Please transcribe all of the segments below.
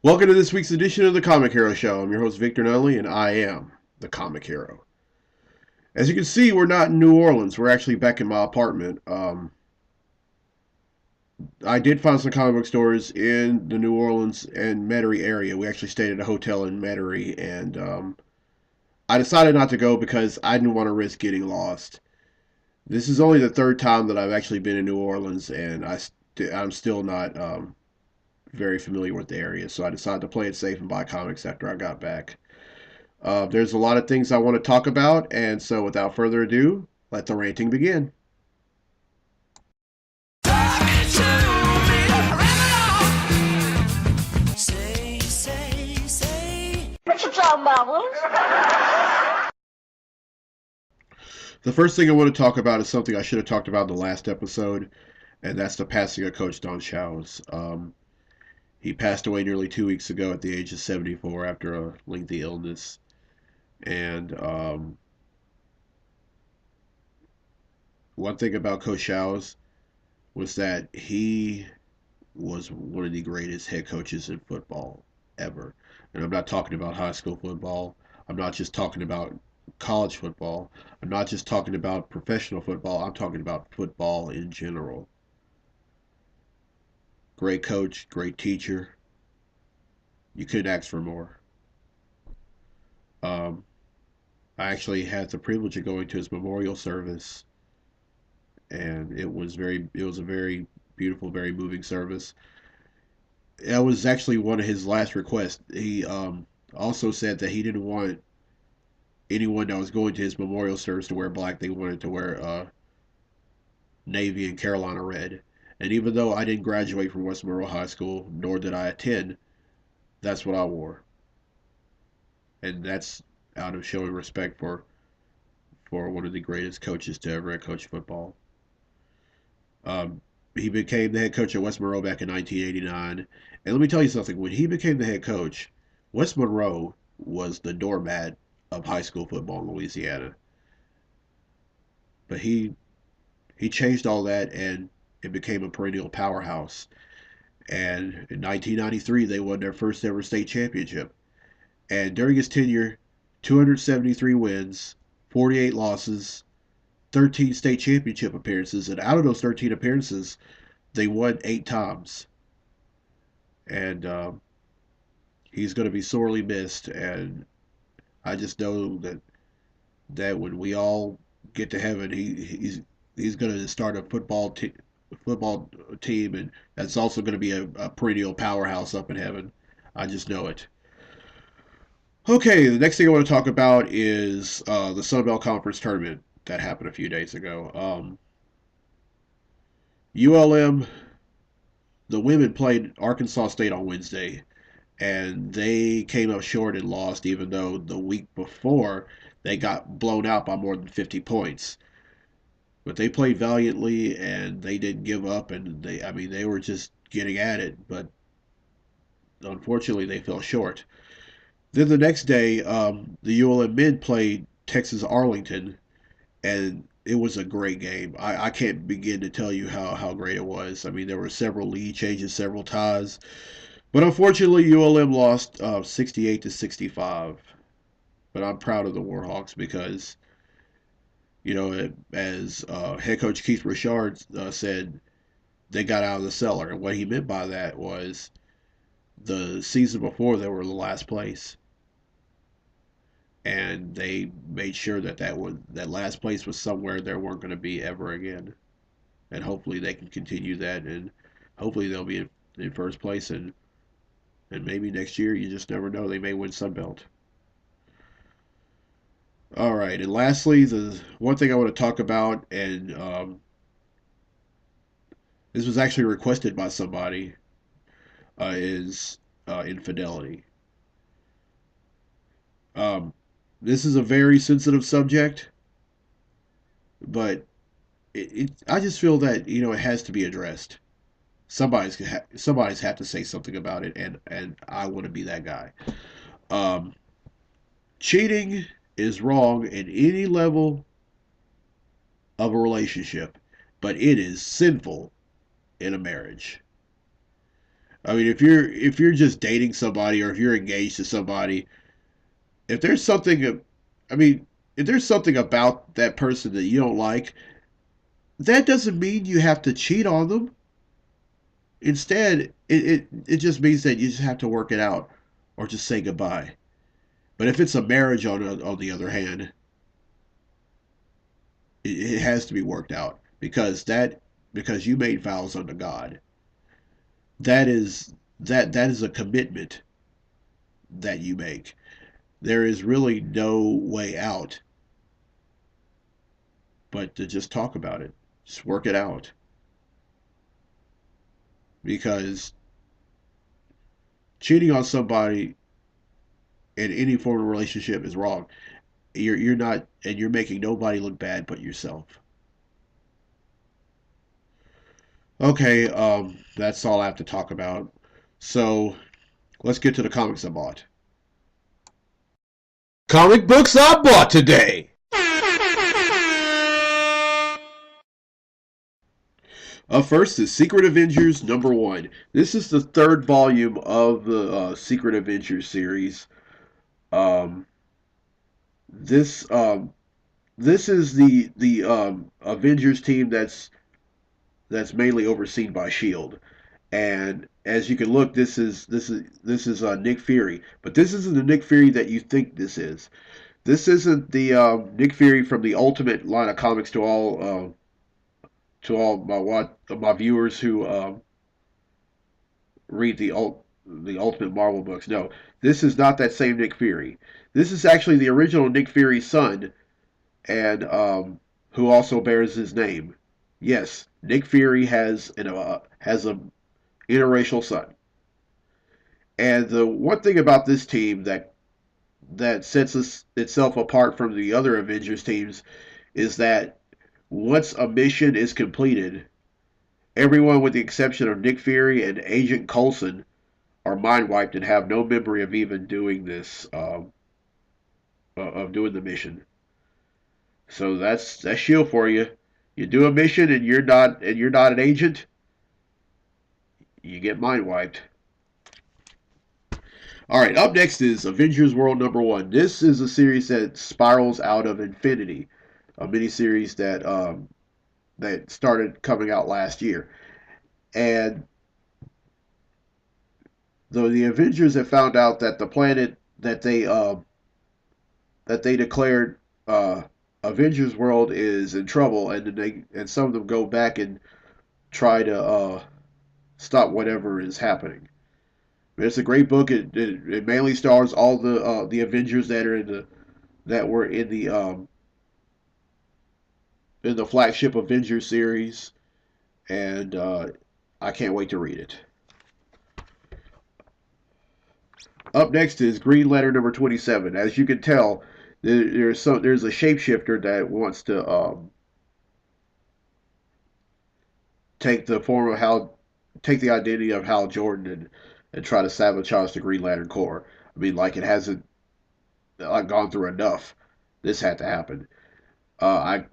Welcome to this week's edition of the Comic Hero Show. I'm your host, Victor Nunley, and I am the Comic Hero. As you can see, we're not in New Orleans. We're actually back in my apartment. I did find some comic book stores in the New Orleans and Metairie area. We actually stayed at a hotel in Metairie, and I decided not to go because I didn't want to risk getting lost. This is only the third time that I've actually been in New Orleans, and I'm still not very familiar with the area, so I decided to play it safe and buy comics after I got back. There's a lot of things I want to talk about, and so without further ado, let the ranting begin. What you talking about, Willis? The first thing I want to talk about is something I should have talked about in the last episode, and that's the passing of Coach Don Shows. He passed away nearly 2 weeks ago at the age of 74 after a lengthy illness. And one thing about Coach Shows was that he was one of the greatest head coaches in football ever. And I'm not talking about high school football. I'm not just talking about college football. I'm not just talking about professional football. I'm talking about football in general. Great coach, great teacher. You couldn't ask for more. Um, I actually had the privilege of going to his memorial service, and it was a very beautiful, very moving service. That was actually one of his last requests. He also said that he didn't want anyone that was going to his memorial service to wear black. They wanted to wear navy and Carolina red. And even though I didn't graduate from West Monroe High School, nor did I attend, that's what I wore. And that's out of showing respect for one of the greatest coaches to ever coach football. Um, he became the head coach at West Monroe back in 1989. And let me tell you something: when he became the head coach, West Monroe was the doormat of high school football in Louisiana. But he changed all that, and it became a perennial powerhouse. And in 1993, they won their first ever state championship. And during his tenure, 273 wins, 48 losses, 13 state championship appearances, and out of those 13 appearances, they won 8 times. And he's going to be sorely missed. And I just know that when we all get to heaven, he's going to start a football team, and that's also going to be a perennial powerhouse up in heaven. I just know it. Okay, the next thing I want to talk about is the Sun Belt Conference tournament that happened a few days ago. ULM, the women played Arkansas State on Wednesday, and they came up short and lost, even though the week before they got blown out by more than 50 points. But they played valiantly, and they didn't give up, and I mean, they were just getting at it, but unfortunately, they fell short. Then the next day, the ULM men played Texas Arlington, and it was a great game. I can't begin to tell you how great it was. I mean, there were several lead changes, several ties, but unfortunately, ULM lost 68 to 65. But I'm proud of the Warhawks because as head coach Keith Richard said, they got out of the cellar, and what he meant by that was the season before they were the last place, and they made sure that last place was somewhere they weren't going to be ever again, and hopefully they can continue that, and hopefully they'll be in first place, and maybe next year, you just never know, they may win Sunbelt. All right, and lastly, the one thing I want to talk about, and this was actually requested by somebody, is infidelity. Um, this is a very sensitive subject, but I just feel that it has to be addressed. Somebody's have to say something about it, and I want to be that guy. Um, Cheating is wrong in any level of a relationship, but it is sinful in a marriage. I mean, if you're just dating somebody or if you're engaged to somebody, if there's something, I mean, if there's something about that person that you don't like, that doesn't mean you have to cheat on them. Instead, it just means that you just have to work it out or just say goodbye. But if it's a marriage, on the other hand, it has to be worked out because you made vows unto God. That is a commitment that you make. There is really no way out but to just talk about it, just work it out. Because cheating on somebody in any form of relationship is wrong. You're not, and you're making nobody look bad but yourself. Okay, that's all I have to talk about. So let's get to the comics I bought. Comic books I bought today. First is Secret Avengers #1. This is the third volume of the Secret Avengers series. Um, this this is the Avengers team that's mainly overseen by Shield. And as you can look, this is Nick Fury, but this isn't the Nick Fury that you think this is. This isn't the Nick Fury from the Ultimate line of comics to all my viewers who read the Ultimate Marvel books. No, this is not that same Nick Fury. This is actually the original Nick Fury's son, and who also bears his name. Yes, Nick Fury has a interracial son. And the one thing about this team that itself apart from the other Avengers teams is that once a mission is completed, everyone with the exception of Nick Fury and Agent Coulson are mind wiped and have no memory of even doing this, of doing the mission. So that's Shield for you. You do a mission and you're not an agent, you get mind wiped. All right, up next is Avengers World #1. This is a series that spirals out of Infinity, a miniseries that started coming out last year. And though the Avengers have found out that the planet that they declared Avengers World is in trouble, and some of them go back and try to stop whatever is happening. It's a great book. It mainly stars all the Avengers that were in the flagship Avengers series, and I can't wait to read it. Up next is Green Lantern #27. As you can tell, there's a shapeshifter that wants to take the form of Hal, take the identity of Hal Jordan and try to sabotage the Green Lantern Corps. I mean, like it hasn't gone through enough. This had to happen. I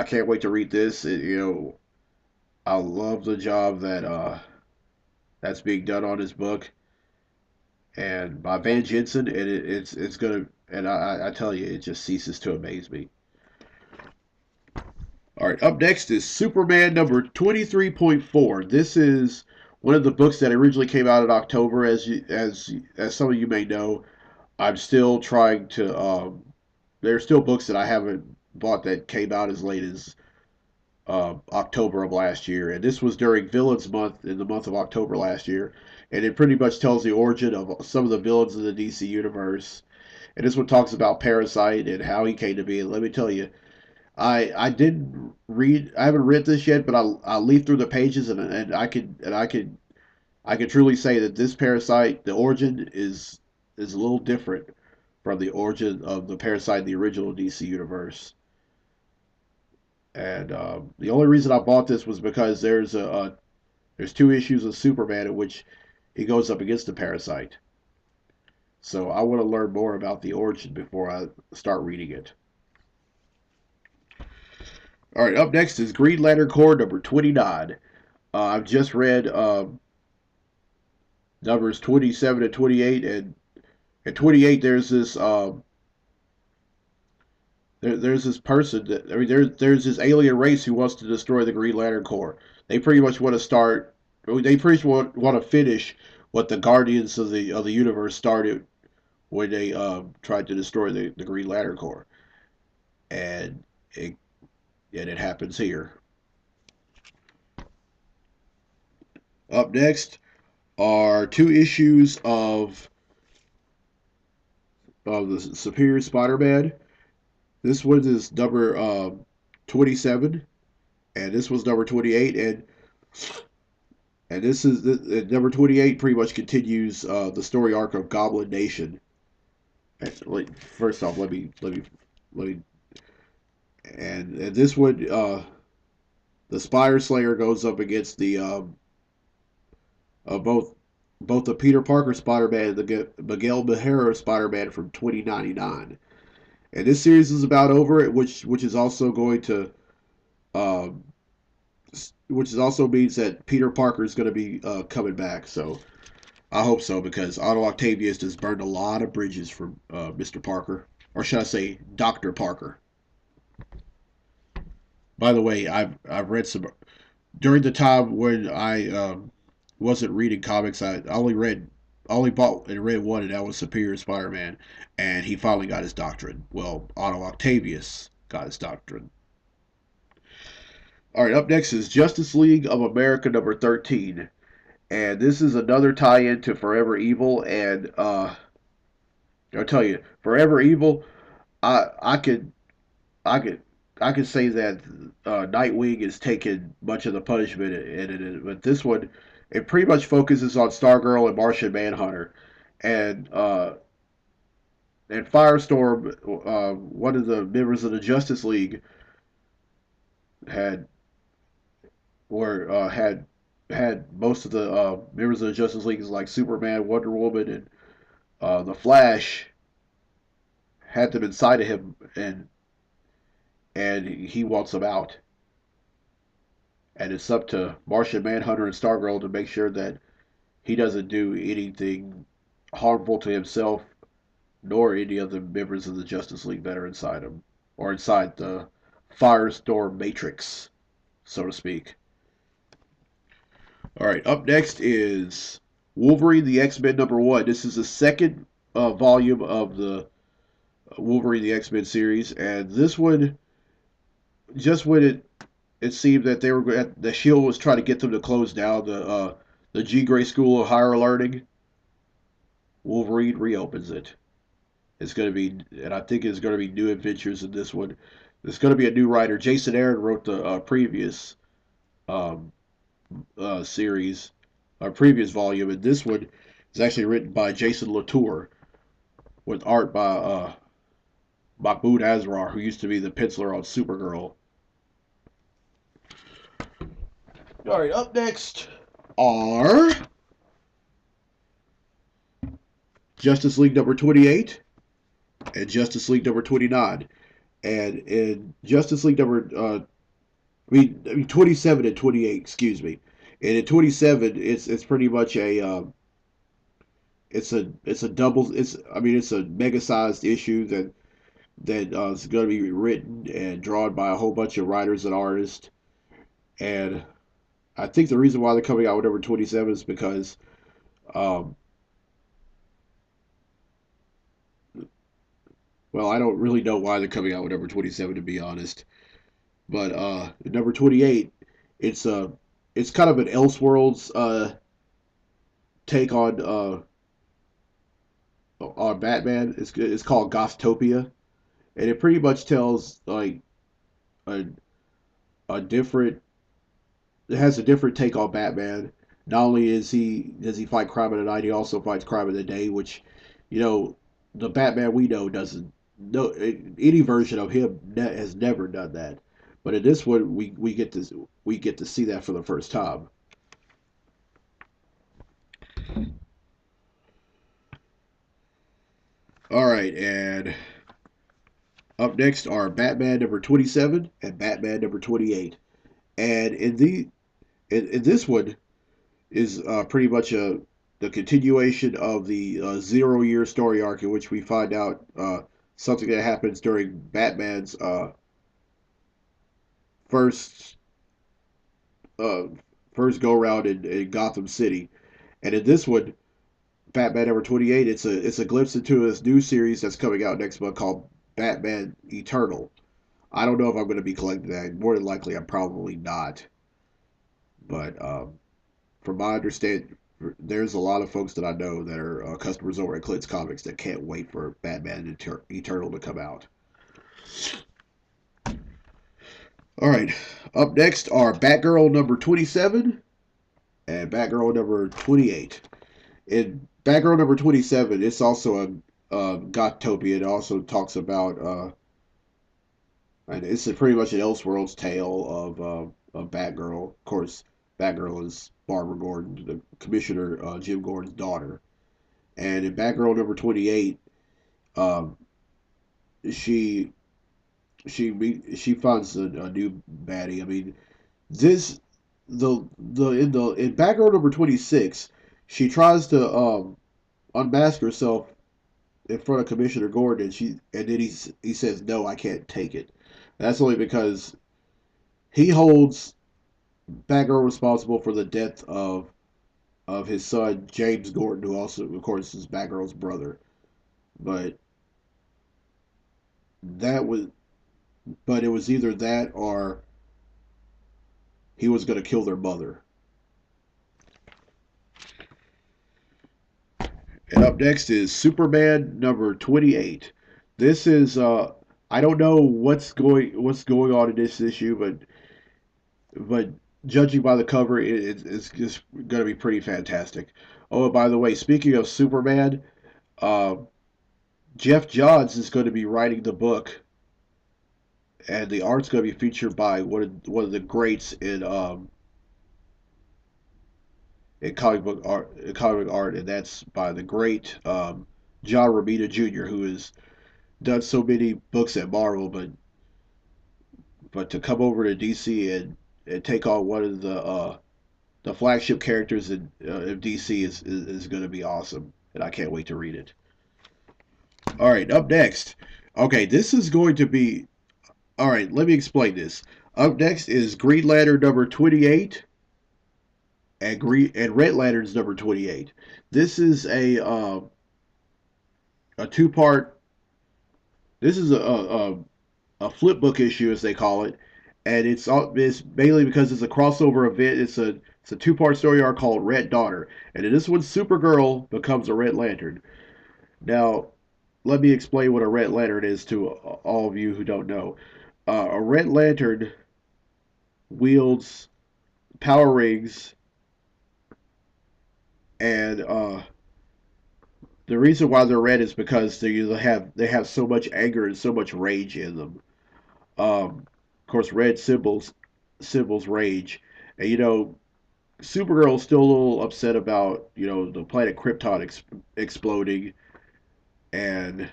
can't wait to read this. I love the job that's being done on this book and by Van Jensen, and it's gonna. And I tell you, it just ceases to amaze me. All right, up next is Superman #23.4. This is one of the books that originally came out in October. As some of you may know, I'm still trying to. There are still books that I haven't bought that came out as late as October of last year, and this was during Villains Month in the month of October last year, and it pretty much tells the origin of some of the villains in the DC universe. And this one talks about Parasite and how he came to be. And let me tell you, I didn't read, I haven't read this yet, but I leafed through the pages and I could truly say that this Parasite, the origin is a little different from the origin of the Parasite in the original DC universe. And the only reason I bought this was because there's two issues of Superman in which he goes up against the Parasite. So I want to learn more about the origin before I start reading it. All right, up next is Green Lantern Corps #29. I've just read numbers 27 and 28, and at 28 there's this there's this person that there's this alien race who wants to destroy the Green Lantern Corps. They pretty much want to start. They pretty much want to finish what the Guardians of the universe started when they tried to destroy the Green Lantern Corps, and it and it happens here. Up next are two issues of the Superior Spider-Man. This one is number 27, and this was number 28, and this is number 28. Pretty much continues the story arc of Goblin Nation. First off, let me and this one, the Spire Slayer goes up against the both the Peter Parker Spider-Man and the Miguel O'Hara Spider-Man from 2099. And this series is about over, which is also going to um, which is also means that Peter Parker is going to be coming back. So I hope so, because Otto Octavius has burned a lot of bridges for Mr. Parker, or should I say Dr. Parker. By the way, I've read some during the time when I wasn't reading comics. I only bought and read one, and that was Superior Spider-Man, and he finally got his doctorate. Well, Otto Octavius got his doctorate. All right, up next is Justice League of America number 13, and this is another tie-in to Forever Evil. And I'll tell you, Forever Evil, I I could I could I could say that Nightwing is taking much of the punishment in it, but this one, it pretty much focuses on Stargirl and Martian Manhunter, and Firestorm, one of the members of the Justice League, had or had most of the members of the Justice League, like Superman, Wonder Woman, and the Flash, had them inside of him, and he wants them out. And it's up to Martian Manhunter and Stargirl to make sure that he doesn't do anything harmful to himself nor any of the members of the Justice League that are inside him, or inside the Firestorm Matrix, so to speak. All right, up next is Wolverine the X-Men number 1. This is the second volume of the Wolverine the X-Men series, and this one, just when it seemed that the Shield was trying to get them to close down the G Gray School of Higher Learning, Wolverine reopens it. It's going to be, and I think it's going to be new adventures in this one. There's going to be a new writer. Jason Aaron wrote the previous um, series, our previous volume, and this one is actually written by Jason Latour with art by Mahmoud Asrar, who used to be the penciler on Supergirl. All right, up next are Justice League number 28 and Justice League number 29. And in Justice League number, I mean 27 and 28, excuse me. And in 27, it's pretty much it's a double, it's a mega sized issue that is going to be written and drawn by a whole bunch of writers and artists. And I think the reason why they're coming out with number 27 is because um, well, I don't really know why they're coming out with number 27, to be honest. But number 28, it's it's kind of an Elseworlds take on Batman. It's called Gothtopia, and it pretty much tells like a a different. It has a different take on Batman. Not only does he fight crime in the night, he also fights crime in the day, which, you know, the Batman we know doesn't. No, any version of him has never done that. But in this one, we get to see that for the first time. All right, and up next are Batman number 27 and Batman number 28. And in this one is pretty much the continuation of the 0 year story arc in which we find out something that happens during Batman's first uh, first go round in Gotham City. And in this one, Batman number 28, it's a glimpse into this new series that's coming out next month called Batman Eternal. I don't know if I'm going to be collecting that. More than likely, I'm probably not. But from my understanding, there's a lot of folks that I know that are customers over at Clint's Comics that can't wait for Batman Eternal to come out. All right, up next are Batgirl number 27 and Batgirl number 28. In Batgirl number 27, it's also a Gothtopia. It also talks about, and it's pretty much an Elseworlds tale of Batgirl. Of course, Batgirl is Barbara Gordon, the Commissioner Jim Gordon's daughter. And in Batgirl number 28, um, she she finds a new baddie. I mean, this in Batgirl number 26, she tries to unmask herself in front of Commissioner Gordon, and then he says, "No, I can't take it." That's only because he holds Batgirl responsible for the death of his son James Gordon, who also, of course, is Batgirl's brother. But that was, but it was either that or he was going to kill their mother. And up next is Superman number 28. This is I don't know what's going on in this issue, but judging by the cover, it's just going to be pretty fantastic. Oh, and by the way, speaking of Superman, uh, Jeff Johns is going to be writing the book, and the art's going to be featured by one of the greats in comic book art, and that's by the great John Romita Jr., who has done so many books at Marvel, but to come over to DC and take on one of the flagship characters in DC is going to be awesome, and I can't wait to read it. All right, up next. Okay, this is going to be. All right, let me explain this. Up next is Green Lantern number 28 and Red Lantern's number 28. This is a two part. This is a flip book issue, as they call it, and it's mainly because it's a crossover event. It's a two-part story arc called Red Daughter, and in this one, Supergirl becomes a Red Lantern. Now, let me explain what a Red Lantern is to all of you who don't know. A Red Lantern wields power rings, and the reason why they're red is because they have so much anger and so much rage in them. Of course, red symbols rage, and Supergirl's still a little upset about the planet Krypton exploding, and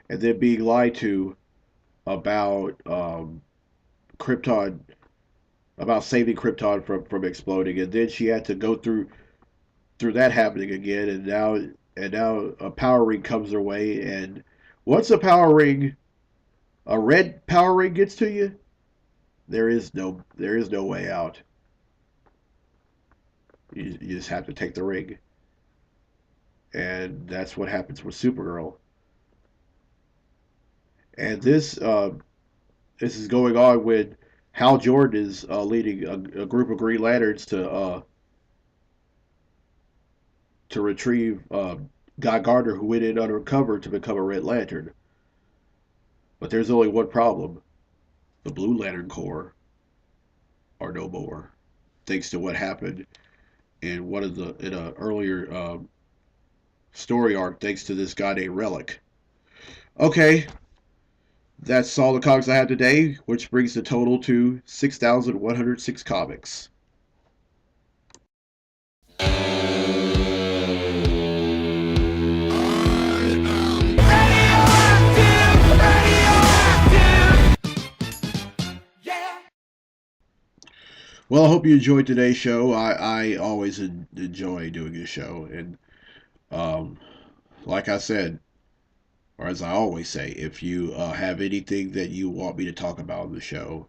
then being lied to about Krypton about saving Krypton from exploding, and then she had to go through that happening again, and now a power ring comes her way, and once a red power ring gets to you, there is no way out. You just have to take the ring, and that's what happens with Supergirl. And this is going on when Hal Jordan is leading a group of Green Lanterns to retrieve Guy Gardner, who went in undercover to become a Red Lantern. But there's only one problem: the Blue Lantern Corps are no more, thanks to what happened in a earlier story arc, thanks to this guy named Relic. Okay, that's all the comics I have today, which brings the total to 6,106 comics. Well, I hope you enjoyed today's show. I always enjoy doing this show. And um, like I said, or as I always say, if you have anything that you want me to talk about on the show,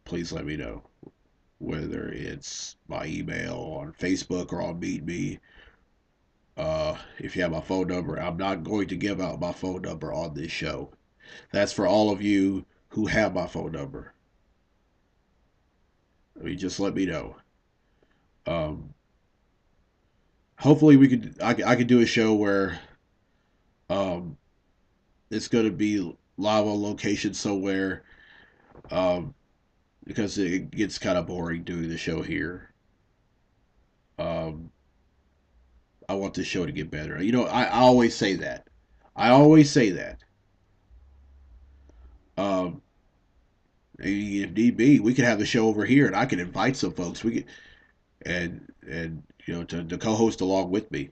please let me know. Whether it's my email on Facebook or on Meet Me. If you have my phone number, I'm not going to give out my phone number on this show. That's for all of you who have my phone number. I mean, just let me know. Um, hopefully, I could do a show where um, it's going to be live on location somewhere um, because it gets kind of boring doing the show here. Um, I want this show to get better. I always say that. I always say that. Um, if need be, we could have the show over here, and I could invite some folks. We could and to co-host along with me.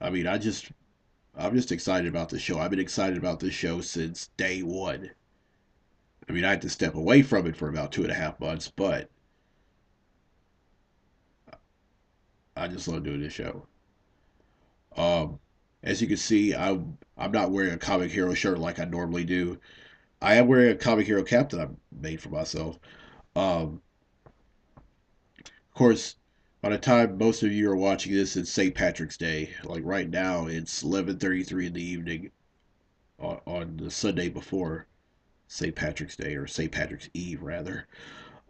I mean, I'm just excited about the show. I've been excited about this show since day one. I mean, I had to step away from it for about 2.5 months, but I just love doing this show. Um, as you can see, I'm not wearing a comic hero shirt like I normally do. I am wearing a comic hero cap that I made for myself. Of course, by the time most of you are watching this, it's St. Patrick's Day. Like right now, it's 11:33 in the evening on the Sunday before St. Patrick's Day or St. Patrick's Eve rather.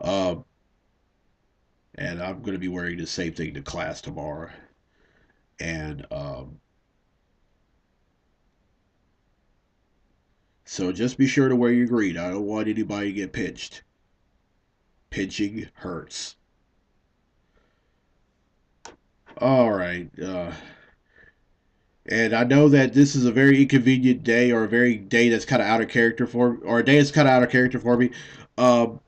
Um, and I'm going to be wearing the same thing to class tomorrow. And so just be sure to wear your green. I don't want anybody to get pinched. Pinching hurts. All right. And I know that this is a very inconvenient day or a very day that's kind of out of character for or a day that's kind of out of character for me. Um,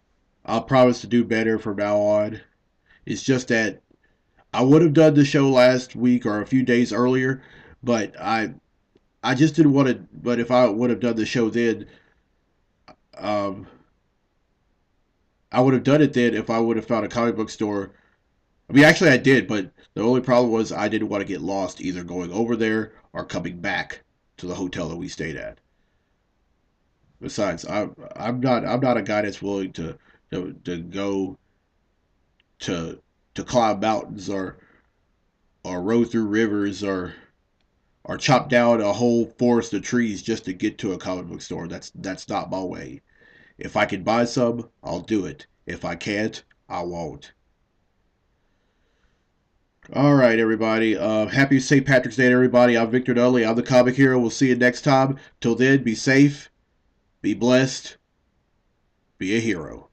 I'll promise to do better from now on. It's just that I would have done the show last week or a few days earlier, but I just didn't want to. But if I would have done the show then, um, I would have done it then if I would have found a comic book store. I mean, actually, I did, but the only problem was I didn't want to get lost either going over there or coming back to the hotel that we stayed at. Besides, I'm not a guy that's willing to go to climb mountains or row through rivers or chop down a whole forest of trees just to get to a comic book store. That's not my way. If I can buy some, I'll do it. If I can't, I won't. All right, everybody. Happy St. Patrick's Day, everybody. I'm Victor Dudley. I'm the comic hero. We'll see you next time. Till then, be safe, be blessed, be a hero.